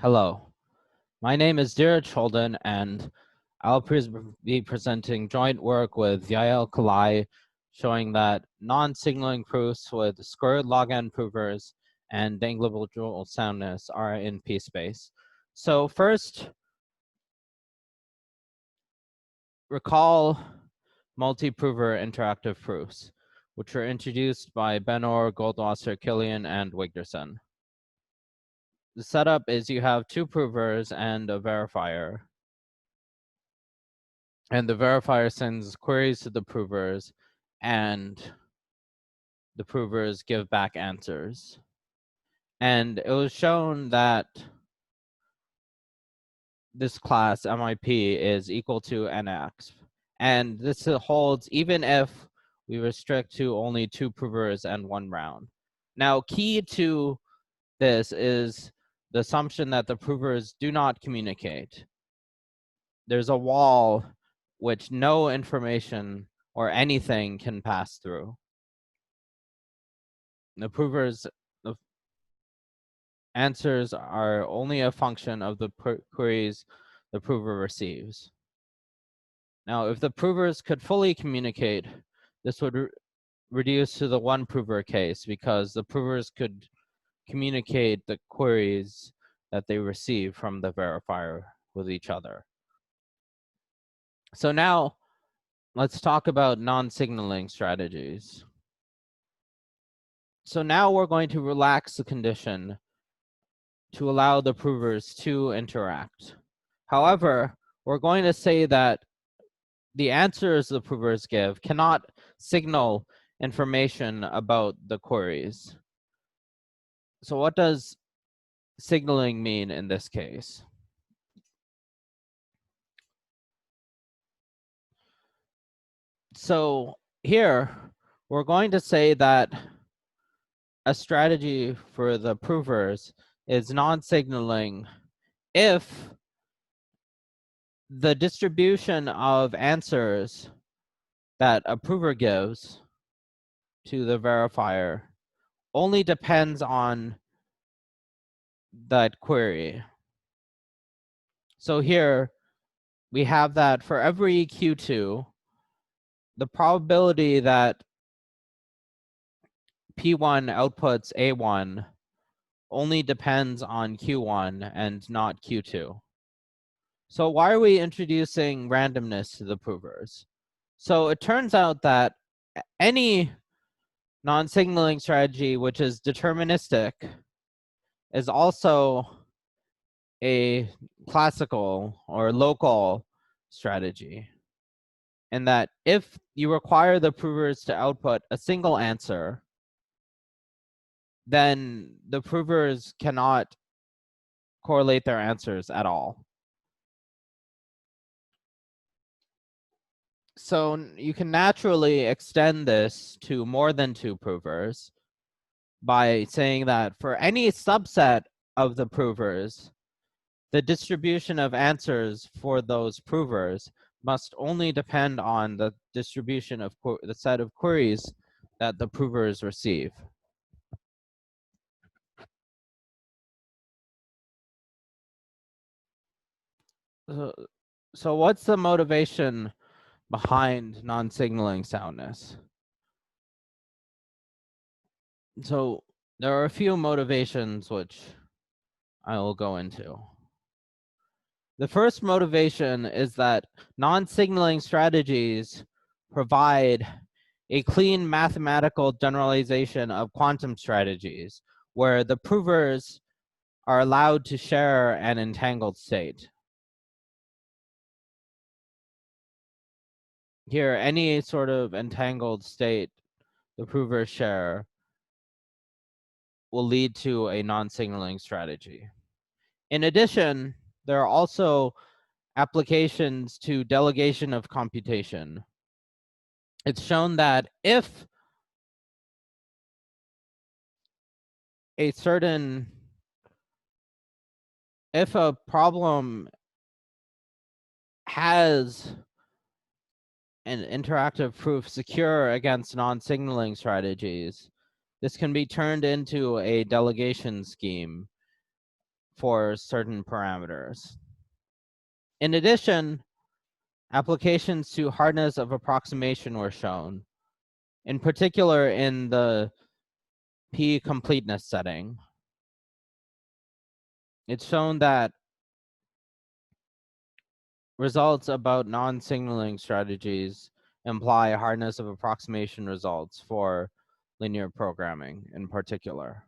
Hello, my name is Dheeraj Holden, and I'll be presenting joint work with Yael Kalai, showing that non-signaling proofs with squared log-n provers and dangleable dual soundness are in PSPACE. So first, recall multi-prover interactive proofs, which were introduced by Benor, Goldwasser, Killian, and Wigderson. The setup is you have two provers and a verifier. And the verifier sends queries to the provers, and the provers give back answers. And it was shown that this class, MIP, is equal to NX. And this holds even if we restrict to only two provers and one round. Now, key to this is the assumption that the provers do not communicate. There's a wall which no information or anything can pass through. The provers, the answers are only a function of the queries the prover receives. Now, if the provers could fully communicate, this would reduce to the one prover case, because the provers could communicate the queries that they receive from the verifier with each other. So now let's talk about non-signaling strategies. So now we're going to relax the condition to allow the provers to interact. However, we're going to say that the answers the provers give cannot signal information about the queries. So what does signaling mean in this case? So here, we're going to say that a strategy for the provers is non-signaling if the distribution of answers that a prover gives to the verifier only depends on that query. So here we have that for every Q2, the probability that P1 outputs A1 only depends on Q1 and not Q2. So why are we introducing randomness to the provers? So it turns out that any non-signaling strategy which is deterministic is also a classical or local strategy. And that if you require the provers to output a single answer, then the provers cannot correlate their answers at all. So you can naturally extend this to more than two provers by saying that for any subset of the provers, the distribution of answers for those provers must only depend on the distribution of the set of queries that the provers receive. So what's the motivation behind non-signaling soundness? So there are a few motivations which I will go into. The first motivation is that non-signaling strategies provide a clean mathematical generalization of quantum strategies, where the provers are allowed to share an entangled state. Here, any sort of entangled state the provers share will lead to a non-signaling strategy. In addition, there are also applications to delegation of computation. It's shown that if a problem has an interactive proof secure against non-signaling strategies, this can be turned into a delegation scheme for certain parameters. In addition, applications to hardness of approximation were shown, in particular in the P completeness setting. It's shown that results about non-signaling strategies imply hardness of approximation results for linear programming in particular.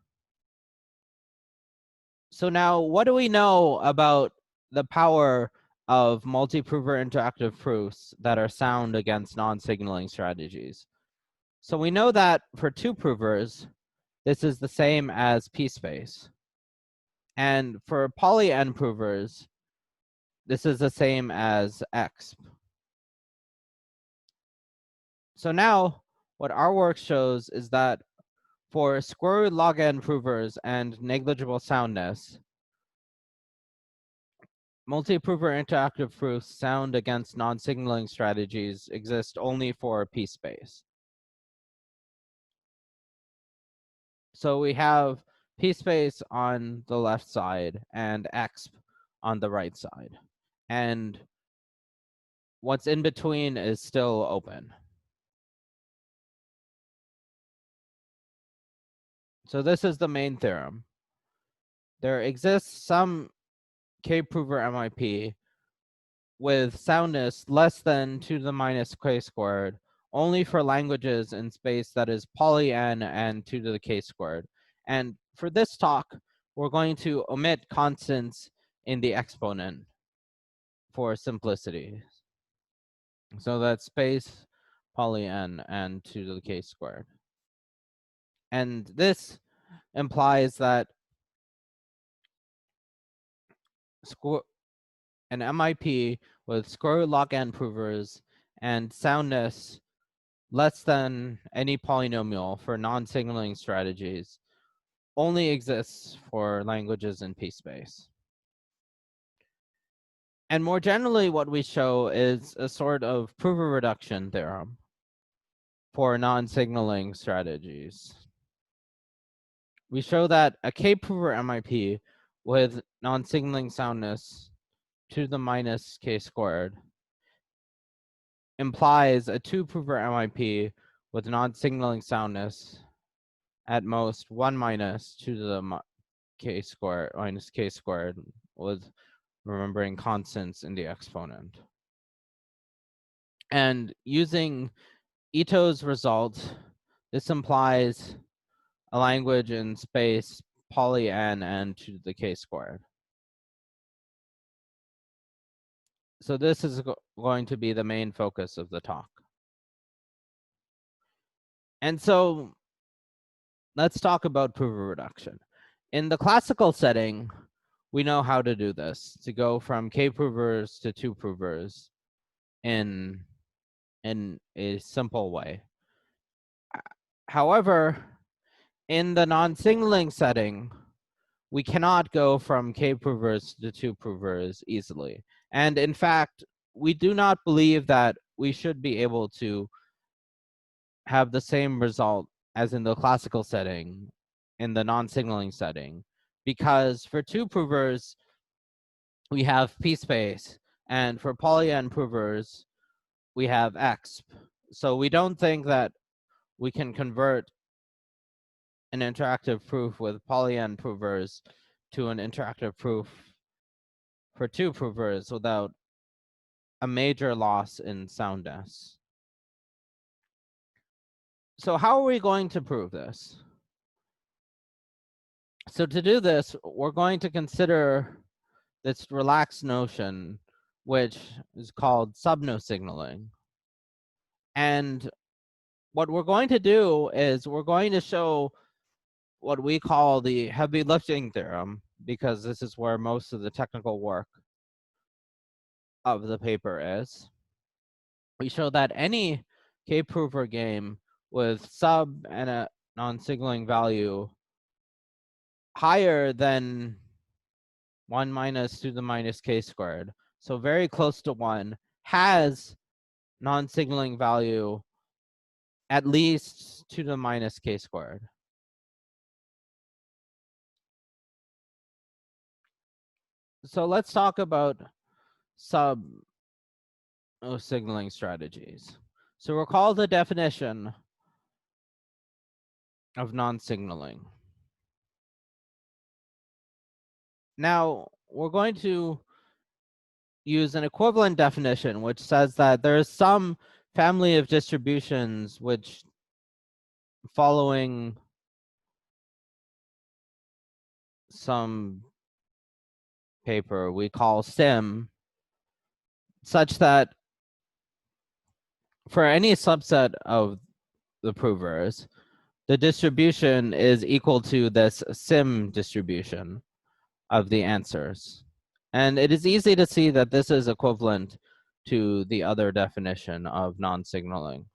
So now, what do we know about the power of multi-prover interactive proofs that are sound against non-signaling strategies? So we know that for two provers, this is the same as PSPACE. And for poly n provers, this is the same as exp. So now, what our work shows is that for square root log n provers and negligible soundness, multi-prover interactive proofs sound against non-signaling strategies exist only for PSPACE. So we have PSPACE on the left side and exp on the right side. And what's in between is still open. So this is the main theorem. There exists some k-prover MIP with soundness less than 2 to the minus k squared only for languages in space that is poly n and 2 to the k squared. And for this talk, we're going to omit constants in the exponent for simplicity. So that's space poly n and 2 to the k squared. And this implies that an MIP with square root log n provers and soundness less than any polynomial for non-signaling strategies only exists for languages in PSPACE. And more generally, what we show is a sort of prover reduction theorem for non-signaling strategies. We show that a k-prover MIP with non-signaling soundness 2 to the minus k squared implies a 2-prover MIP with non-signaling soundness at most 1 minus 2 to the k squared minus k squared with remembering constants in the exponent. And using Ito's result, this implies a language in space poly n and 2 to the k squared. So this is going to be the main focus of the talk. And so let's talk about prover reduction. In the classical setting, we know how to do this, to go from k-provers to 2-provers in a simple way. However, in the non-signaling setting, we cannot go from k-provers to 2-provers easily. And in fact, we do not believe that we should be able to have the same result as in the classical setting in the non-signaling setting, because for 2-provers, we have PSPACE, and for poly n provers, we have exp. So we don't think that we can convert an interactive proof with poly n provers to an interactive proof for 2-provers without a major loss in soundness. So how are we going to prove this? So to do this, we're going to consider this relaxed notion, which is called subno signaling. And what we're going to do is we're going to show what we call the heavy lifting theorem, because this is where most of the technical work of the paper is. We show that any k-prover game with sub and a non-signaling value higher than 1 minus 2 to the minus k squared, so very close to 1, has non-signaling value at least 2 to the minus k squared. So let's talk about signaling strategies. So recall the definition of non-signaling. Now, we're going to use an equivalent definition, which says that there is some family of distributions which, following some paper we call SIM, such that for any subset of the provers, the distribution is equal to this SIM distribution of the answers. And it is easy to see that this is equivalent to the other definition of non-signaling.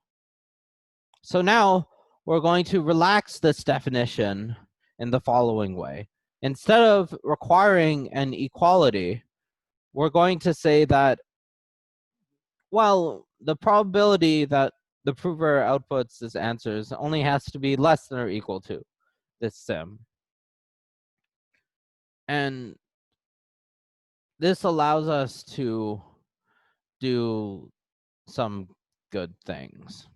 So now we're going to relax this definition in the following way. Instead of requiring an equality, we're going to say that, well, the probability that the prover outputs this answers only has to be less than or equal to this SIM. And this allows us to do some good things.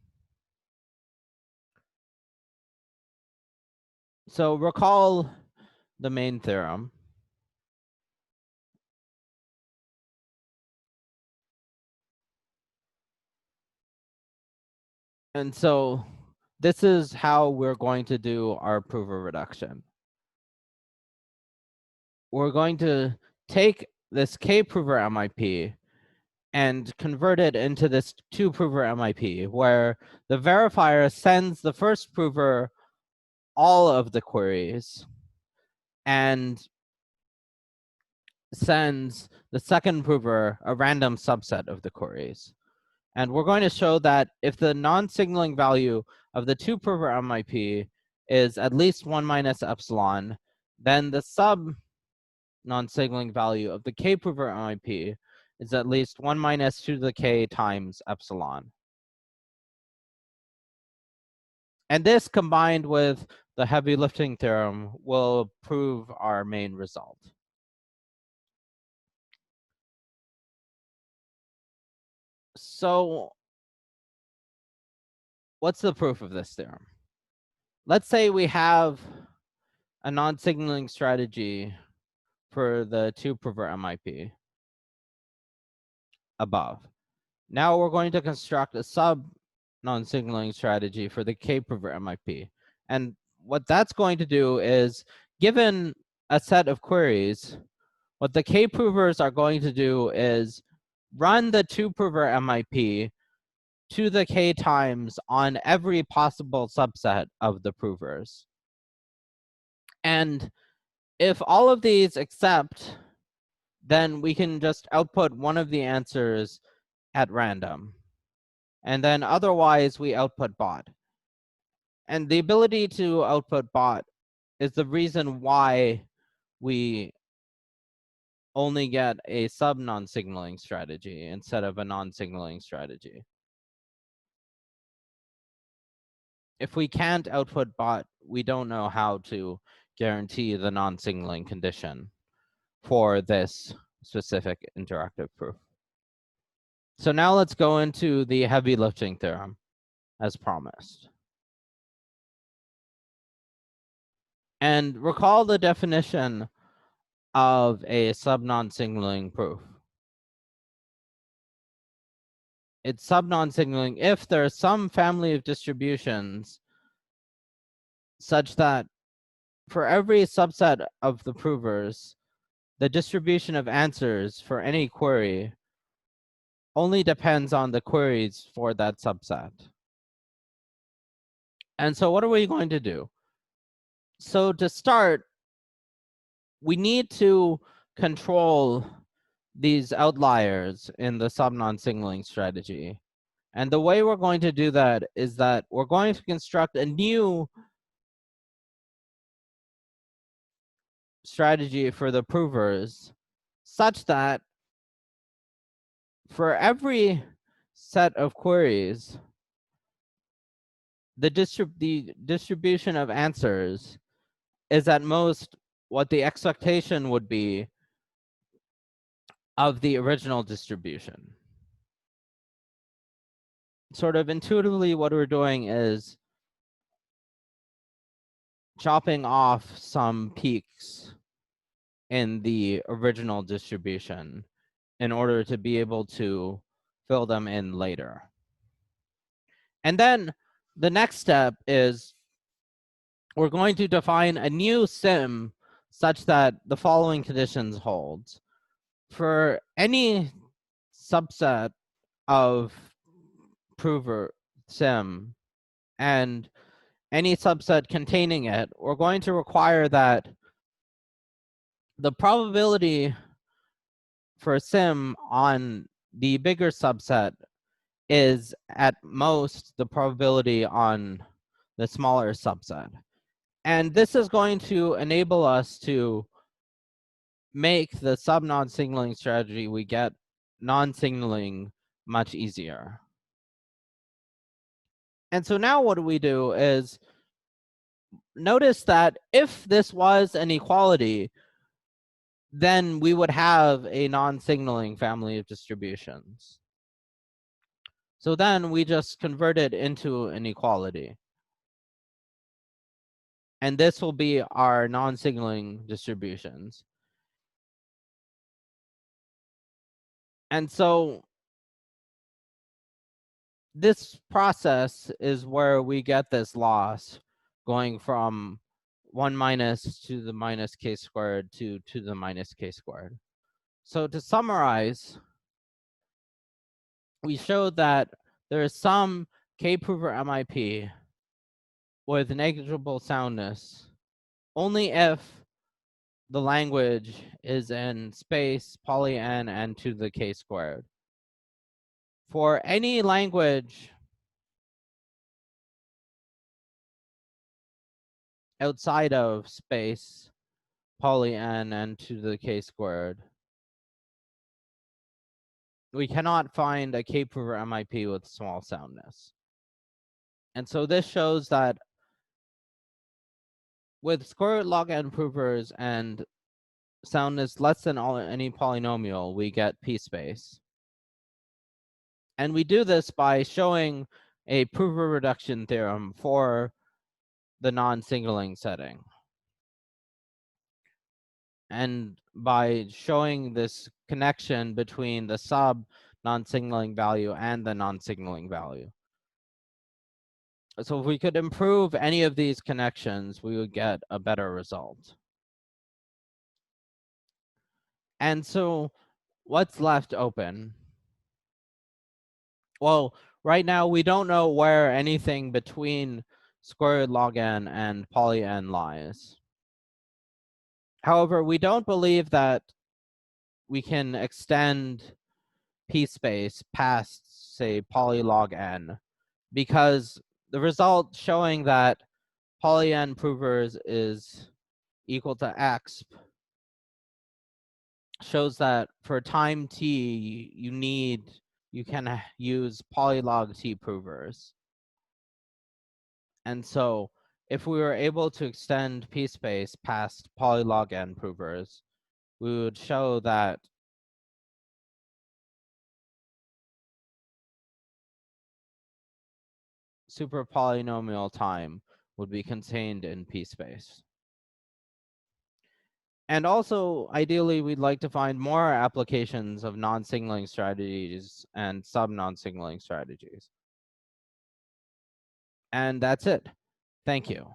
So recall the main theorem. And so this is how we're going to do our prover reduction. We're going to take this k-prover MIP and convert it into this 2-prover MIP, where the verifier sends the first prover all of the queries and sends the second prover a random subset of the queries. And we're going to show that if the non-signaling value of the 2-prover MIP is at least 1 minus epsilon, then the sub non-signaling value of the k-prover MIP is at least 1 minus 2 to the k times epsilon. And this, combined with the heavy lifting theorem, will prove our main result. So what's the proof of this theorem? Let's say we have a non-signaling strategy for the 2-prover MIP above. Now we're going to construct a sub non-signaling strategy for the k-prover MIP. And what that's going to do is, given a set of queries, what the k-provers are going to do is run the 2-prover MIP to the k times on every possible subset of the provers. And if all of these accept, then we can just output one of the answers at random. And then otherwise, we output bot. And the ability to output bot is the reason why we only get a sub non-signaling strategy instead of a non-signaling strategy. If we can't output bot, we don't know how to guarantee the non-signaling condition for this specific interactive proof. So now let's go into the heavy lifting theorem as promised. And recall the definition of a sub non-signaling proof. It's sub non-signaling if there's some family of distributions such that for every subset of the provers, the distribution of answers for any query only depends on the queries for that subset. And so what are we going to do? So to start, we need to control these outliers in the sub non-signaling strategy. And the way we're going to do that is that we're going to construct a new strategy for the provers such that for every set of queries, the distribution of answers is at most what the expectation would be of the original distribution. Sort of intuitively, what we're doing is chopping off some peaks in the original distribution in order to be able to fill them in later. And then the next step is we're going to define a new sim such that the following conditions hold. For any subset of prover sim and any subset containing it, we're going to require that the probability for a sim on the bigger subset is at most the probability on the smaller subset. And this is going to enable us to make the sub non-signaling strategy we get non-signaling much easier. And so now what we do is notice that if this was an equality, then we would have a non-signaling family of distributions. So then we just convert it into an equality. And this will be our non-signaling distributions. And so this process is where we get this loss going from 1 minus to the minus k squared to the minus k squared. So to summarize, we showed that there is some k-prover MIP with negligible soundness only if the language is in space poly n and to the k squared. For any language outside of space poly n and to the k squared, we cannot find a k-prover MIP with small soundness. And so this shows that with square root log n provers and soundness less than any polynomial, we get PSPACE. And we do this by showing a prover reduction theorem for the non-signaling setting. And by showing this connection between the sub non-signaling value and the non-signaling value. So if we could improve any of these connections, we would get a better result. And so what's left open? Well, right now we don't know where anything between square root log n and poly n lies. However, we don't believe that we can extend PSPACE past, say, poly log n, because the result showing that poly n provers is equal to exp shows that for time t, you can use polylog t provers. And so if we were able to extend PSPACE past polylog n provers, we would show that super polynomial time would be contained in PSPACE. And also, ideally, we'd like to find more applications of non-signaling strategies and sub-non-signaling strategies. And that's it. Thank you.